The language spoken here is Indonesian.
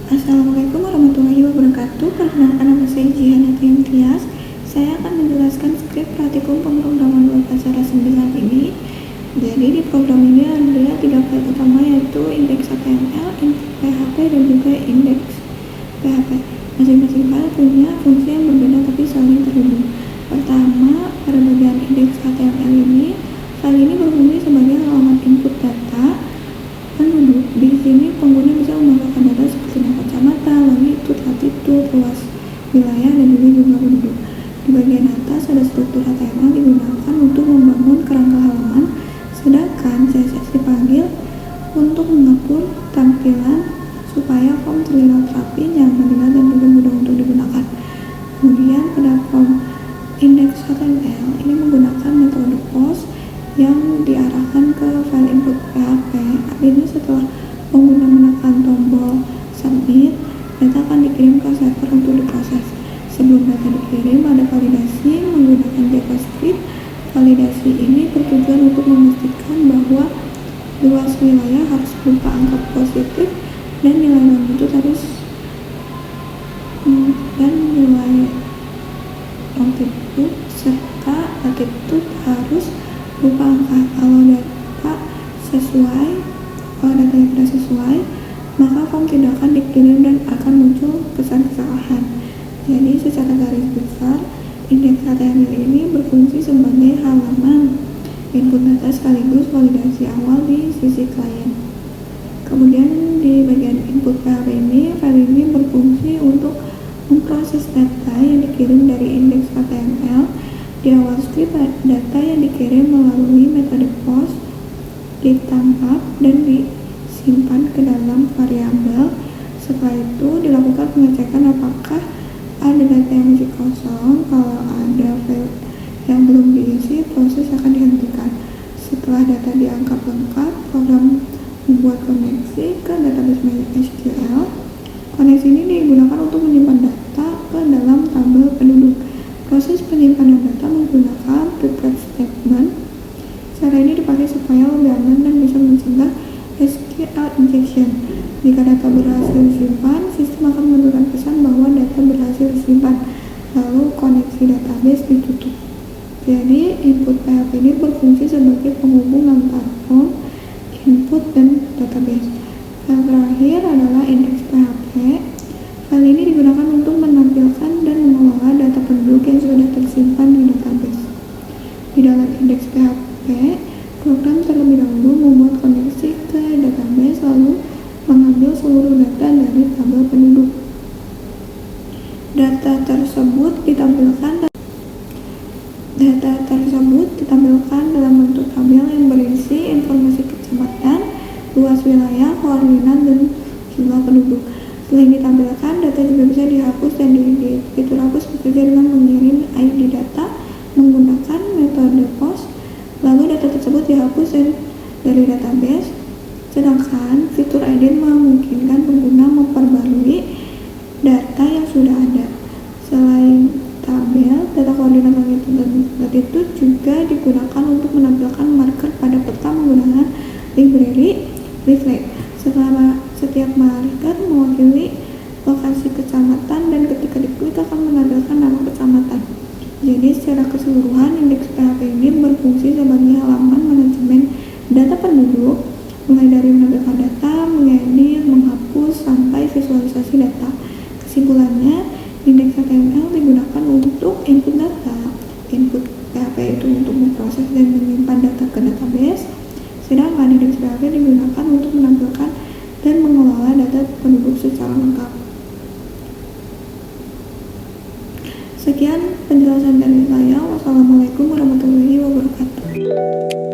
Assalamualaikum warahmatullahi wabarakatuh. Perkenalkan, nama saya Jihan Tias. Saya akan menjelaskan skrip praktikum pemrograman web acara 9 ini. Jadi di program ini ada 3 file utama, yaitu indeks HTML, indeks PHP, dan juga indeks PHP. Masing-masing file punya fungsi yang berbeda tapi saling terhubung. Pertama, pada bagian indeks HTML ini, file ini berfungsi sebagai halaman input data penduduk. Di sini pengguna bisa membanggakan data seperti nama kecamatan, longitude, latitude, luas wilayah, dan juga jumlah penduduk. Di bagian atas ada struktur HTML digunakan untuk membangun kerangka halaman, sedangkan CSS dipanggil untuk mengatur tampilan supaya form terlihat rapi, nyaman dilihat, dan juga mudah untuk digunakan. Kemudian pada form indeks HTML ini menggunakan metode post yang diarahkan ke file input PHP. Artinya setelah pengguna menekan tombol submit, data akan dikirim ke server untuk diproses. Sebelum data dikirim, ada validasi menggunakan JavaScript. Validasi ini bertujuan untuk memastikan bahwa luas wilayah harus berupa angka positif dan nilai longitude harus serta latitude harus berupa angka. Kalau data tidak sesuai, maka form tidak akan dikirim dan akan muncul pesan kesalahan. Jadi secara garis besar, indeks HTML ini berfungsi sebagai halaman input data sekaligus validasi awal di sisi klien. Kemudian di bagian input PHP ini, file ini berfungsi untuk memproses data yang dikirim dari indeks HTML. Di awal script, data yang dikirim melalui metode post ditangkap dan disimpan ke dalam variabel. Setelah itu dilakukan pengecekan apakah ada data yang masih kosong. Kalau ada file yang belum diisi, proses akan dihentikan. Setelah data dianggap lengkap, program membuat koneksi ke database MySQL. Koneksi ini digunakan untuk menyimpan data ke dalam tabel penduduk. Proses penyimpanan data menggunakan prepared statement. Cara ini dipakai supaya lebih aman dan bisa mencegah SQL injection. Jika data berhasil disimpan, sistem akan memberikan pesan bahwa data berhasil disimpan, lalu koneksi database ditutup. Jadi input PHP ini berfungsi sebagai penghubung antara form, input, dan database. File terakhir adalah indeks PHP. File ini digunakan untuk menampilkan dan mengelola data penduduk yang sudah tersimpan di database. Di dalam indeks PHP, program terlebih dahulu membuat koneksi ke database lalu mengambil seluruh data dari tabel penduduk. Data tersebut ditampilkan dalam bentuk tabel yang berisi informasi kecamatan, luas wilayah, koordinat, dan jumlah penduduk. Selain ditampilkan, data juga bisa dihapus, dan di fitur hapus bekerja dengan mengirim ID data menggunakan metode post, lalu data tersebut dihapus dari database. Sedangkan fitur edit memungkinkan pengguna memperbarui data yang sudah ada. Selain tabel, data koordinat latitude juga digunakan untuk menampilkan marker pada peta menggunakan library reflect. Setiap marker mewakili lokasi kecamatan dan ketika diklik akan menampilkan nama kecamatan. Jadi secara keseluruhan, indeks PHP ini berfungsi sebagai halaman manajemen data penduduk, mulai dari menampilkan data, mengedit, menghapus, sampai visualisasi data. Kesimpulannya, indeks HTML digunakan untuk input data. Input PHP itu untuk memproses dan menyimpan data ke database, sedangkan indeks PHP digunakan untuk menampilkan dan mengelola data penduduk secara lengkap. Sekian penjelasan dari saya. Wassalamualaikum warahmatullahi wabarakatuh.